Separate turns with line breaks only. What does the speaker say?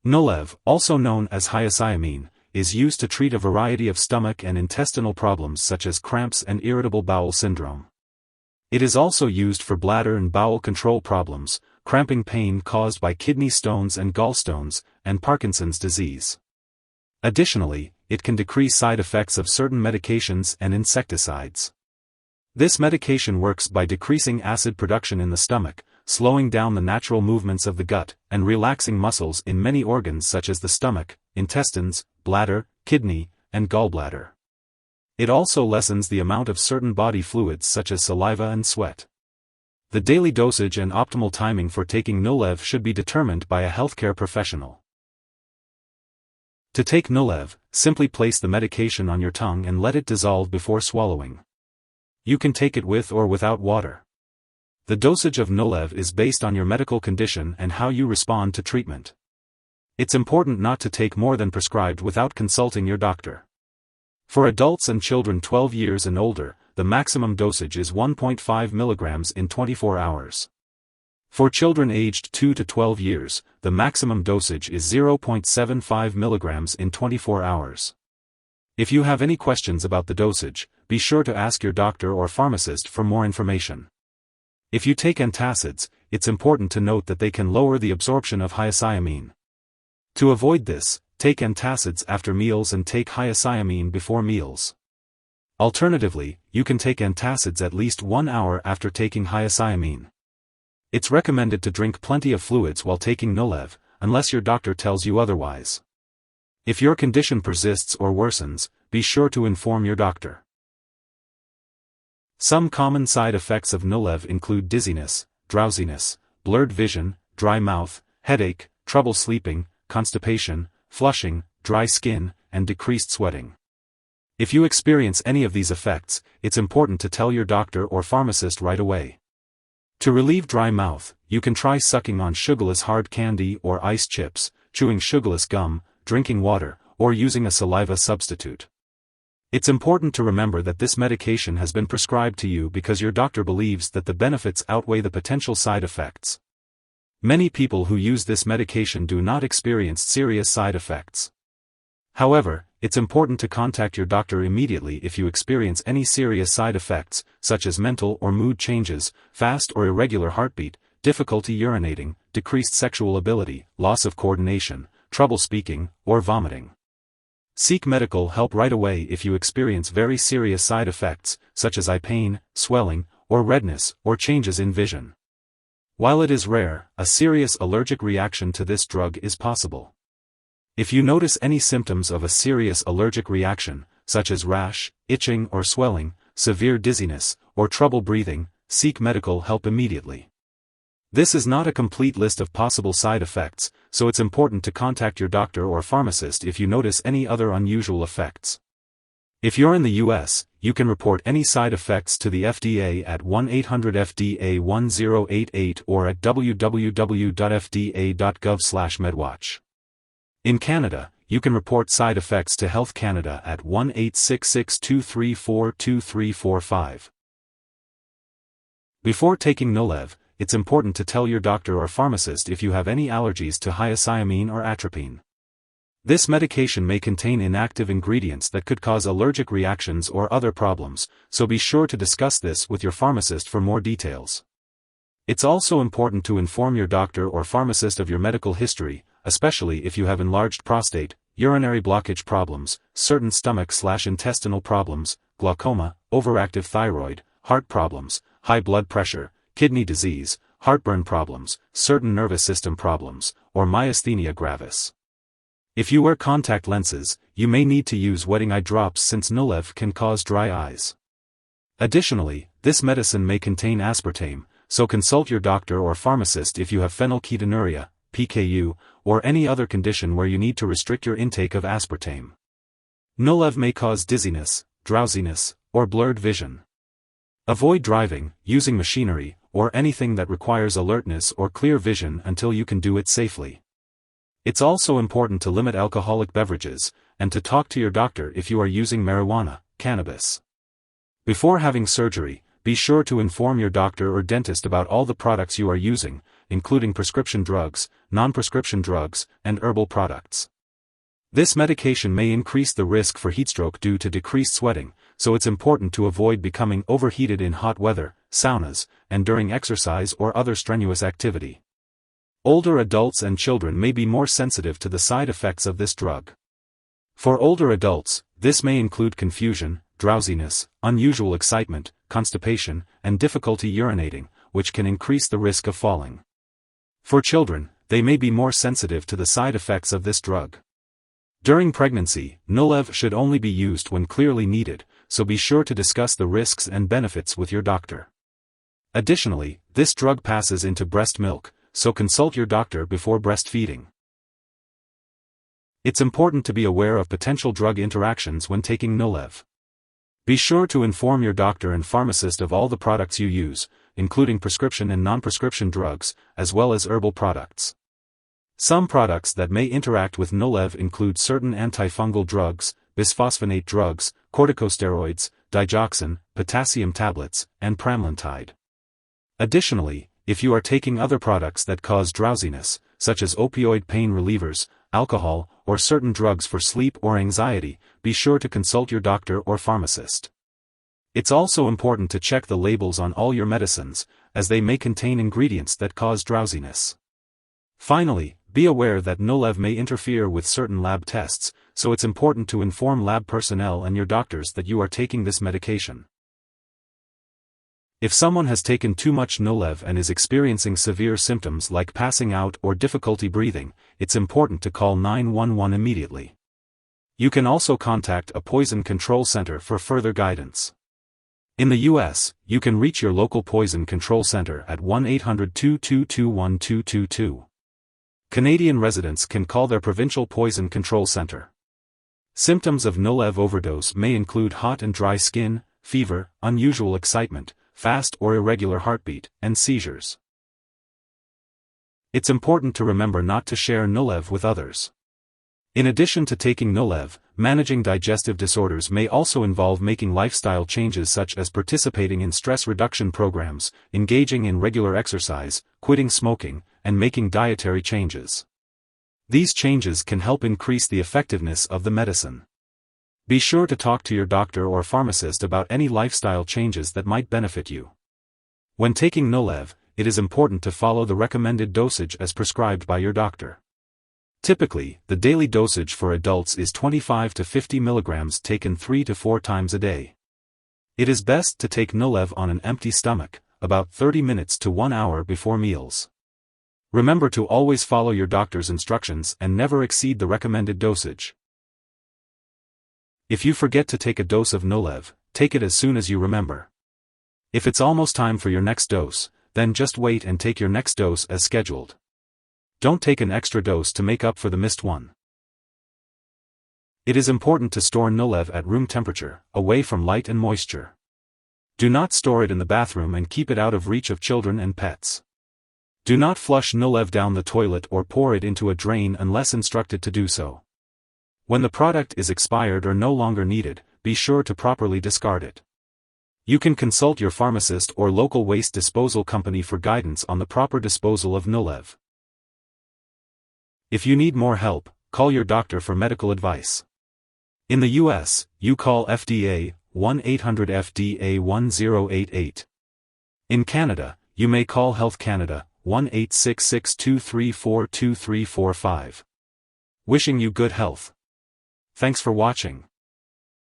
Nulev, also known as hyoscyamine, is used to treat a variety of stomach and intestinal problems such as cramps and irritable bowel syndrome. It is also used for bladder and bowel control problems, cramping pain caused by kidney stones and gallstones, and Parkinson's disease. Additionally, it can decrease side effects of certain medications and insecticides. This medication works by decreasing acid production in the stomach, slowing down the natural movements of the gut, and relaxing muscles in many organs such as the stomach, intestines, bladder, kidney, and gallbladder. It also lessens the amount of certain body fluids such as saliva and sweat. The daily dosage and optimal timing for taking Nulev should be determined by a healthcare professional. To take Nulev, simply place the medication on your tongue and let it dissolve before swallowing. You can take it with or without water. The dosage of Nulev is based on your medical condition and how you respond to treatment. It's important not to take more than prescribed without consulting your doctor. For adults and children 12 years and older, the maximum dosage is 1.5 mg in 24 hours. For children aged 2 to 12 years, the maximum dosage is 0.75 mg in 24 hours. If you have any questions about the dosage, be sure to ask your doctor or pharmacist for more information. If you take antacids, it's important to note that they can lower the absorption of hyoscyamine. To avoid this, take antacids after meals and take hyoscyamine before meals. Alternatively, you can take antacids at least 1 hour after taking hyoscyamine. It's recommended to drink plenty of fluids while taking Nulev, unless your doctor tells you otherwise. If your condition persists or worsens, be sure to inform your doctor. Some common side effects of Nulev include dizziness, drowsiness, blurred vision, dry mouth, headache, trouble sleeping, constipation, flushing, dry skin, and decreased sweating. If you experience any of these effects, it's important to tell your doctor or pharmacist right away. To relieve dry mouth, you can try sucking on sugarless hard candy or ice chips, chewing sugarless gum, drinking water, or using a saliva substitute. It's important to remember that this medication has been prescribed to you because your doctor believes that the benefits outweigh the potential side effects. Many people who use this medication do not experience serious side effects. However, it's important to contact your doctor immediately if you experience any serious side effects, such as mental or mood changes, fast or irregular heartbeat, difficulty urinating, decreased sexual ability, loss of coordination, trouble speaking, or vomiting. Seek medical help right away if you experience very serious side effects, such as eye pain, swelling, or redness, or changes in vision. While it is rare, a serious allergic reaction to this drug is possible. If you notice any symptoms of a serious allergic reaction, such as rash, itching or swelling, severe dizziness, or trouble breathing, seek medical help immediately. This is not a complete list of possible side effects, so it's important to contact your doctor or pharmacist if you notice any other unusual effects. If you're in the US, you can report any side effects to the FDA at 1-800-FDA-1088 or at www.fda.gov/medwatch. In Canada, you can report side effects to Health Canada at 1-866-234-2345. Before taking Nulev, it's important to tell your doctor or pharmacist if you have any allergies to hyoscyamine or atropine. This medication may contain inactive ingredients that could cause allergic reactions or other problems, so be sure to discuss this with your pharmacist for more details. It's also important to inform your doctor or pharmacist of your medical history, especially if you have enlarged prostate, urinary blockage problems, certain stomach/intestinal problems, glaucoma, overactive thyroid, heart problems, high blood pressure, kidney disease, heartburn problems, certain nervous system problems, or myasthenia gravis. If you wear contact lenses, you may need to use wetting eye drops since Nulev can cause dry eyes. Additionally, this medicine may contain aspartame, so consult your doctor or pharmacist if you have phenylketonuria, PKU, or any other condition where you need to restrict your intake of aspartame. Nulev may cause dizziness, drowsiness, or blurred vision. Avoid driving, using machinery, or anything that requires alertness or clear vision until you can do it safely. It's also important to limit alcoholic beverages, and to talk to your doctor if you are using marijuana, cannabis. Before having surgery, be sure to inform your doctor or dentist about all the products you are using, including prescription drugs, non-prescription drugs, and herbal products. This medication may increase the risk for heatstroke due to decreased sweating, so it's important to avoid becoming overheated in hot weather, saunas, and during exercise or other strenuous activity. Older adults and children may be more sensitive to the side effects of this drug. For older adults, this may include confusion, drowsiness, unusual excitement, constipation, and difficulty urinating, which can increase the risk of falling. For children, they may be more sensitive to the side effects of this drug. During pregnancy, Nulev should only be used when clearly needed, so be sure to discuss the risks and benefits with your doctor. Additionally, this drug passes into breast milk, so consult your doctor before breastfeeding. It's important to be aware of potential drug interactions when taking Nulev. Be sure to inform your doctor and pharmacist of all the products you use, including prescription and non-prescription drugs, as well as herbal products. Some products that may interact with Nulev include certain antifungal drugs, bisphosphonate drugs, corticosteroids, digoxin, potassium tablets, and pramlintide. Additionally, if you are taking other products that cause drowsiness, such as opioid pain relievers, alcohol, or certain drugs for sleep or anxiety, be sure to consult your doctor or pharmacist. It's also important to check the labels on all your medicines, as they may contain ingredients that cause drowsiness. Finally, be aware that Nulev may interfere with certain lab tests, so it's important to inform lab personnel and your doctors that you are taking this medication. If someone has taken too much Nulev and is experiencing severe symptoms like passing out or difficulty breathing, it's important to call 911 immediately. You can also contact a poison control center for further guidance. In the U.S., you can reach your local poison control center at 1-800-222-1222. Canadian residents can call their provincial poison control center. Symptoms of Nulev overdose may include hot and dry skin, fever, unusual excitement, fast or irregular heartbeat, and seizures. It's important to remember not to share Nulev with others. In addition to taking Nulev, managing digestive disorders may also involve making lifestyle changes such as participating in stress reduction programs, engaging in regular exercise, quitting smoking, and making dietary changes. These changes can help increase the effectiveness of the medicine. Be sure to talk to your doctor or pharmacist about any lifestyle changes that might benefit you. When taking Nulev, it is important to follow the recommended dosage as prescribed by your doctor. Typically, the daily dosage for adults is 25 to 50 milligrams taken 3 to 4 times a day. It is best to take Nulev on an empty stomach, about 30 minutes to 1 hour before meals. Remember to always follow your doctor's instructions and never exceed the recommended dosage. If you forget to take a dose of Nulev, take it as soon as you remember. If it's almost time for your next dose, then just wait and take your next dose as scheduled. Don't take an extra dose to make up for the missed one. It is important to store Nulev at room temperature, away from light and moisture. Do not store it in the bathroom and keep it out of reach of children and pets. Do not flush Nulev down the toilet or pour it into a drain unless instructed to do so. When the product is expired or no longer needed, be sure to properly discard it. You can consult your pharmacist or local waste disposal company for guidance on the proper disposal of Nulev. If you need more help, call your doctor for medical advice. In the U.S., you call FDA, 1-800-FDA-1088. In Canada, you may call Health Canada, 1-866-234-2345. Wishing you good health. Thanks for watching.